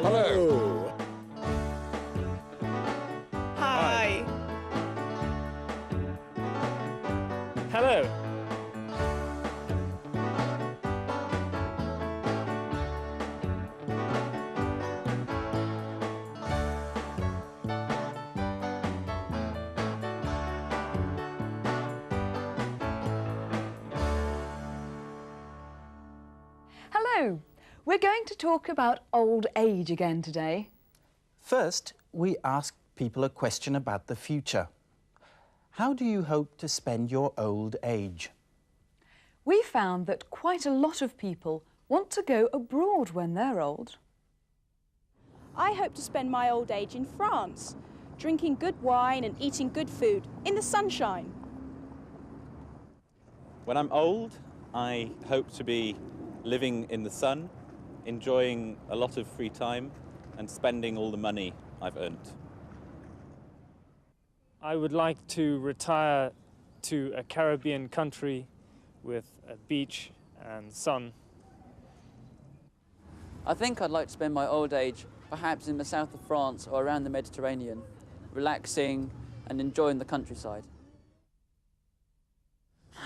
Hello. Hi. Hello. Hello. We're going to talk about old age again today. First, we asked people a question about the future. How do you hope to spend your old age? We found that quite a lot of people want to go abroad when they're old. I hope to spend my old age in France, drinking good wine and eating good food in the sunshine. When I'm old, I hope to be living in the sun, enjoying a lot of free time and spending all the money I've earned. I would like to retire to a Caribbean country with a beach and sun. I think I'd like to spend my old age perhaps in the south of France or around the Mediterranean, relaxing and enjoying the countryside.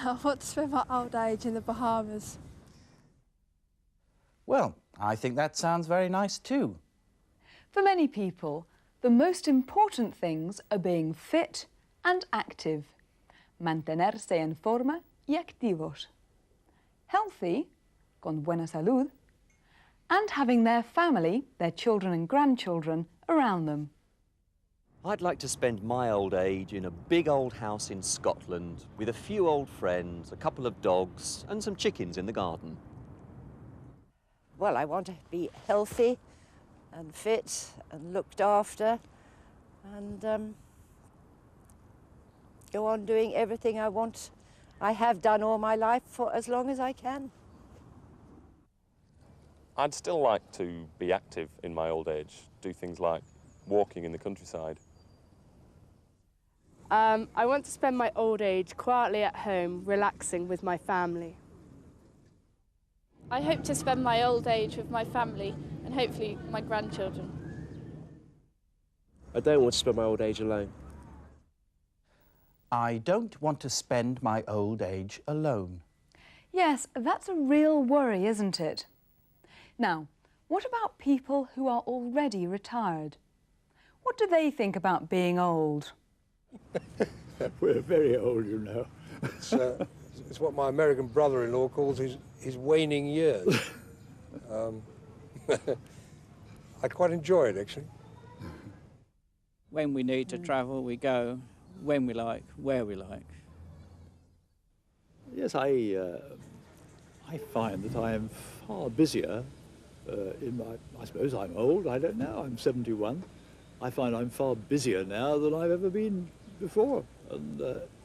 I want to spend my old age in the Bahamas. Well, I think that sounds very nice too. For many people, the most important things are being fit and active. Mantenerse en forma y activos. Healthy, con buena salud, and having their family, their children and grandchildren, around them. I'd like to spend my old age in a big old house in Scotland with a few old friends, a couple of dogs and some chickens in the garden. Well, I want to be healthy and fit and looked after and go on doing everything I want. I have done all my life for as long as I can. I'd still like to be active in my old age, do things like walking in the countryside. I want to spend my old age quietly at home, relaxing with my family. I hope to spend my old age with my family and hopefully my grandchildren. I don't want to spend my old age alone. I don't want to spend my old age alone. Yes, that's a real worry, isn't it? Now, what about people who are already retired? What do they think about being old? We're very old, you know. It's what my American brother-in-law calls his waning years. I quite enjoy it, actually. When we need to travel, we go. When we like, where we like. Yes, I find that I am far busier I suppose I'm old, I don't know, I'm 71. I find I'm far busier now than I've ever been before, and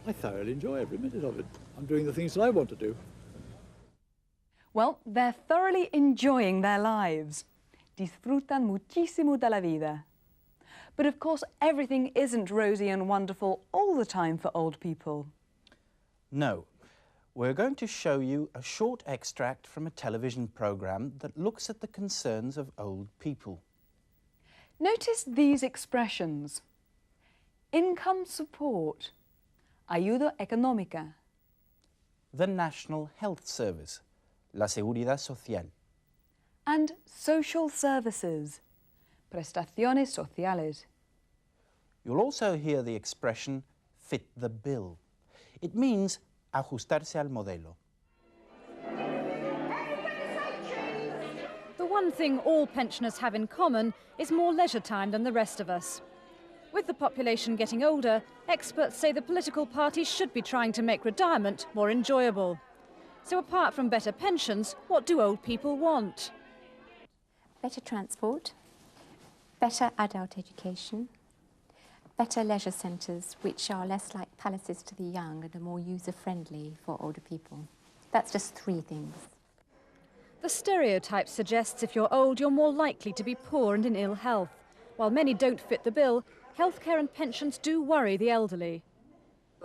I thoroughly enjoy every minute of it. I'm doing the things that I want to do. Well, they're thoroughly enjoying their lives. Disfrutan muchísimo de la vida. But of course, everything isn't rosy and wonderful all the time for old people. No. We're going to show you a short extract from a television program that looks at the concerns of old people. Notice these expressions. Income support, ayuda económica. The National Health Service, la Seguridad Social. And social services, prestaciones sociales. You'll also hear the expression fit the bill. It means ajustarse al modelo. The one thing all pensioners have in common is more leisure time than the rest of us. With the population getting older, experts say the political parties should be trying to make retirement more enjoyable. So apart from better pensions, what do old people want? Better transport, better adult education, better leisure centres which are less like palaces to the young and are more user-friendly for older people. That's just 3 things. The stereotype suggests if you're old, you're more likely to be poor and in ill health. While many don't fit the bill, healthcare and pensions do worry the elderly.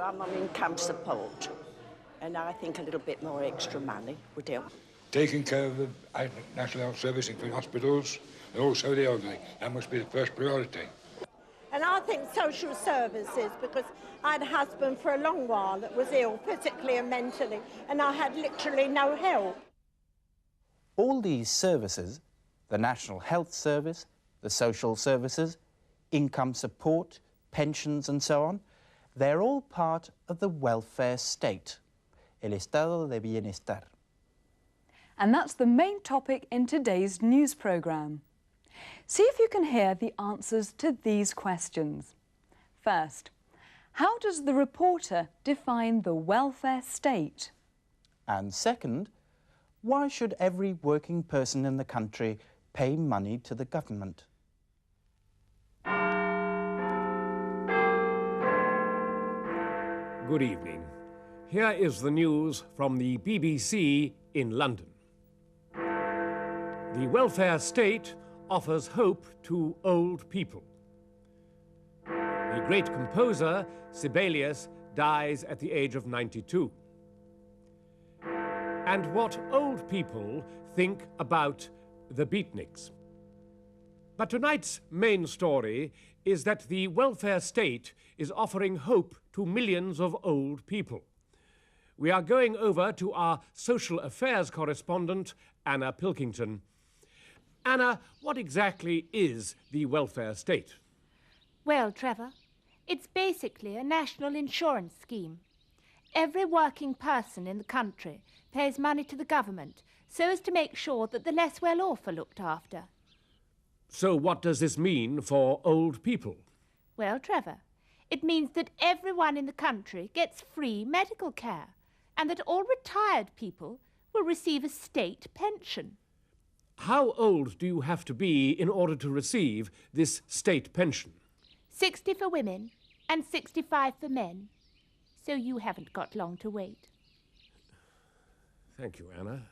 I'm on income support, and I think a little bit more extra money would help. Taking care of the National Health Service, including hospitals, and also the elderly. That must be the first priority. And I think social services, because I had a husband for a long while that was ill, physically and mentally, and I had literally no help. All these services, the National Health Service, the social services, income support, pensions and so on, they're all part of the welfare state, el estado de bienestar. And that's the main topic in today's news programme. See if you can hear the answers to these questions. First, how does the reporter define the welfare state? And second, why should every working person in the country pay money to the government? Good evening. Here is the news from the BBC in London. The welfare state offers hope to old people. The great composer, Sibelius, dies at the age of 92. And what old people think about the beatniks. But tonight's main story is that the welfare state is offering hope to millions of old people. We are going over to our social affairs correspondent, Anna Pilkington. Anna, what exactly is the welfare state? Well, Trevor, it's basically a national insurance scheme. Every working person in the country pays money to the government so as to make sure that the less well-off are looked after. So what does this mean for old people? Well, Trevor, it means that everyone in the country gets free medical care and that all retired people will receive a state pension. How old do you have to be in order to receive this state pension? 60 for women and 65 for men. So you haven't got long to wait. Thank you, Anna.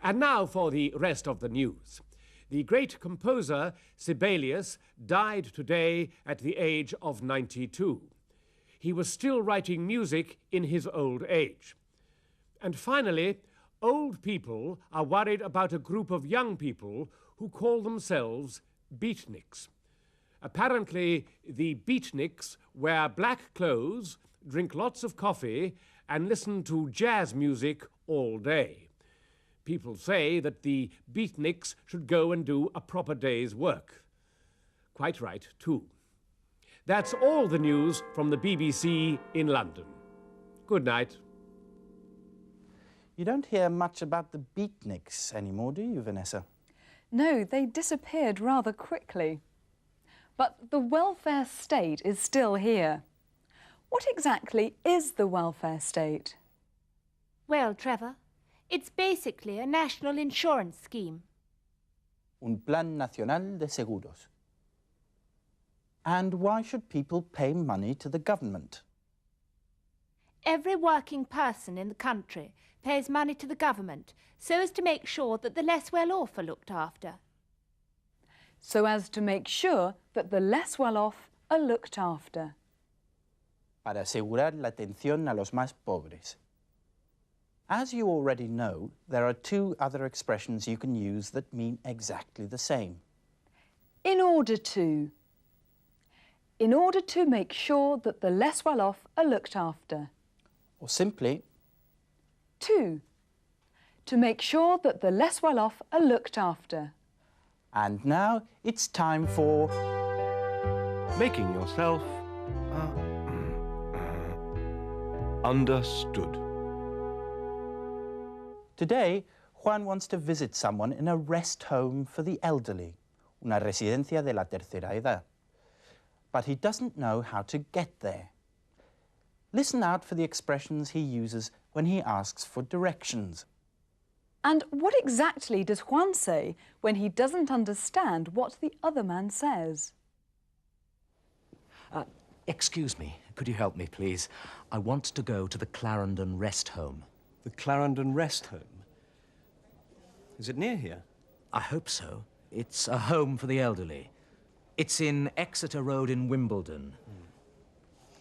And now for the rest of the news. The great composer, Sibelius, died today at the age of 92. He was still writing music in his old age. And finally, old people are worried about a group of young people who call themselves beatniks. Apparently, the beatniks wear black clothes, drink lots of coffee, and listen to jazz music all day. People say that the beatniks should go and do a proper day's work. Quite right, too. That's all the news from the BBC in London. Good night. You don't hear much about the beatniks anymore, do you, Vanessa? No, they disappeared rather quickly. But the welfare state is still here. What exactly is the welfare state? Well, Trevor, it's basically a national insurance scheme. Un plan nacional de seguros. And why should people pay money to the government? Every working person in the country pays money to the government so as to make sure that the less well-off are looked after. So as to make sure that the less well-off are looked after. Para asegurar la atención a los más pobres. As you already know, there are two other expressions you can use that mean exactly the same. In order to. In order to make sure that the less well-off are looked after. Or simply, to make sure that the less well-off are looked after. And now it's time for making yourself understood. Today, Juan wants to visit someone in a rest home for the elderly, una residencia de la tercera edad. But he doesn't know how to get there. Listen out for the expressions he uses when he asks for directions. And what exactly does Juan say when he doesn't understand what the other man says? Excuse me, could you help me, please? I want to go to the Clarendon Rest Home. The Clarendon Rest Home? Is it near here? I hope so. It's a home for the elderly. It's in Exeter Road in Wimbledon.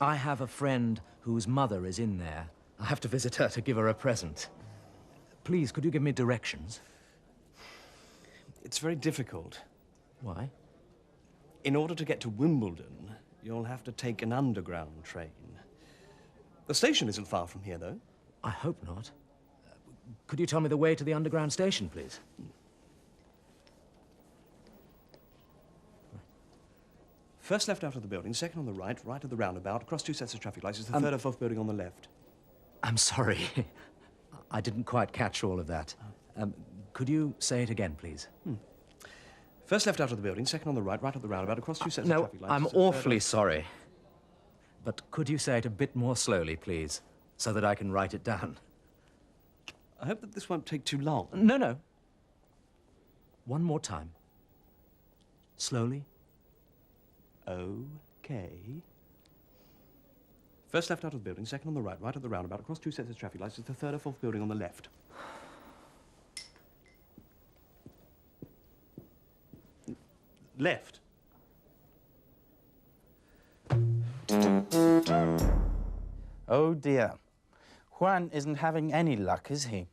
I have a friend whose mother is in there. I have to visit her to give her a present. Please, could you give me directions? It's very difficult. Why? In order to get to Wimbledon, you'll have to take an underground train. The station isn't far from here, though. I hope not. Could you tell me the way to the underground station, please? First left out of the building, second on the right, right of the roundabout, across two sets of traffic lights. It's the third or fourth building on the left. I'm sorry. I didn't quite catch all of that. Could you say it again, please? First left out of the building, second on the right, right of the roundabout, across two sets of No, traffic lights. I'm It's the third awfully sorry. But could you say it a bit more slowly, please, so that I can write it down? I hope that this won't take too long. No, no. One more time. Slowly. Okay. First left out of the building, second on the right, right of the roundabout, across two sets of traffic lights. It's the third or fourth building on the left. Left. Oh dear. Juan isn't having any luck, is he?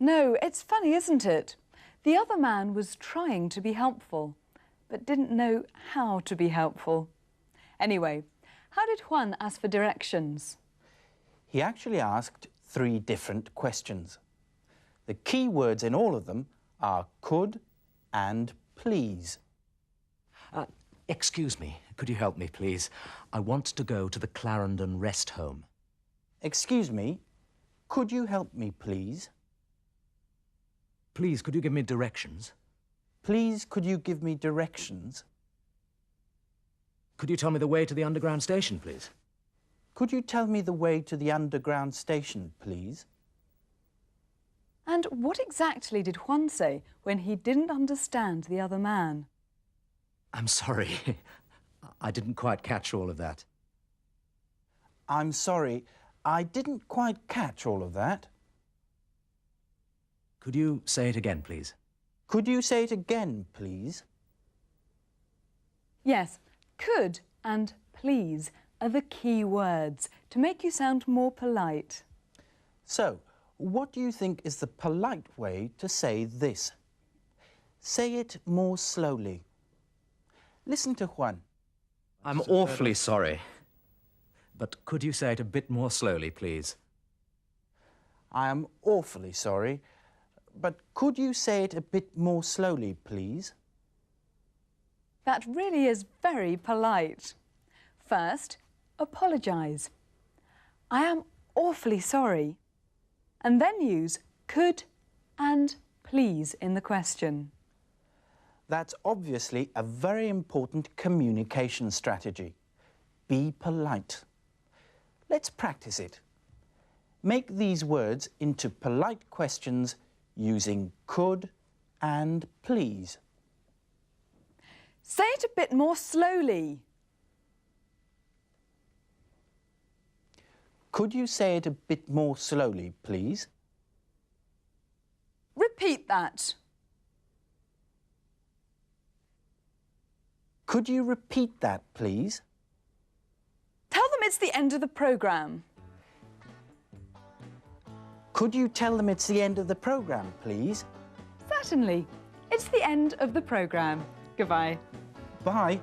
No, it's funny, isn't it? The other man was trying to be helpful, but didn't know how to be helpful. Anyway, how did Juan ask for directions? He actually asked 3 different questions. The key words in all of them are could and please. Excuse me, could you help me, please? I want to go to the Clarendon Rest Home. Excuse me, could you help me, please? Please, could you give me directions? Please, could you give me directions? Could you tell me the way to the underground station, please? Could you tell me the way to the underground station, please? And what exactly did Juan say when he didn't understand the other man? I'm sorry. I didn't quite catch all of that. I'm sorry. I didn't quite catch all of that. Could you say it again, please? Could you say it again, please? Yes, could and please are the key words to make you sound more polite. So, what do you think is the polite way to say this? Say it more slowly. Listen to Juan. I'm awfully sorry. But could you say it a bit more slowly, please? I am awfully sorry, but could you say it a bit more slowly, please? That really is very polite. First, apologise. I am awfully sorry. And then use could and please in the question. That's obviously a very important communication strategy. Be polite. Let's practice it. Make these words into polite questions using could and please. Say it a bit more slowly. Could you say it a bit more slowly, please? Repeat that. Could you repeat that, please? Tell them it's the end of the programme. Could you tell them it's the end of the programme, please? Certainly. It's the end of the programme. Goodbye. Bye.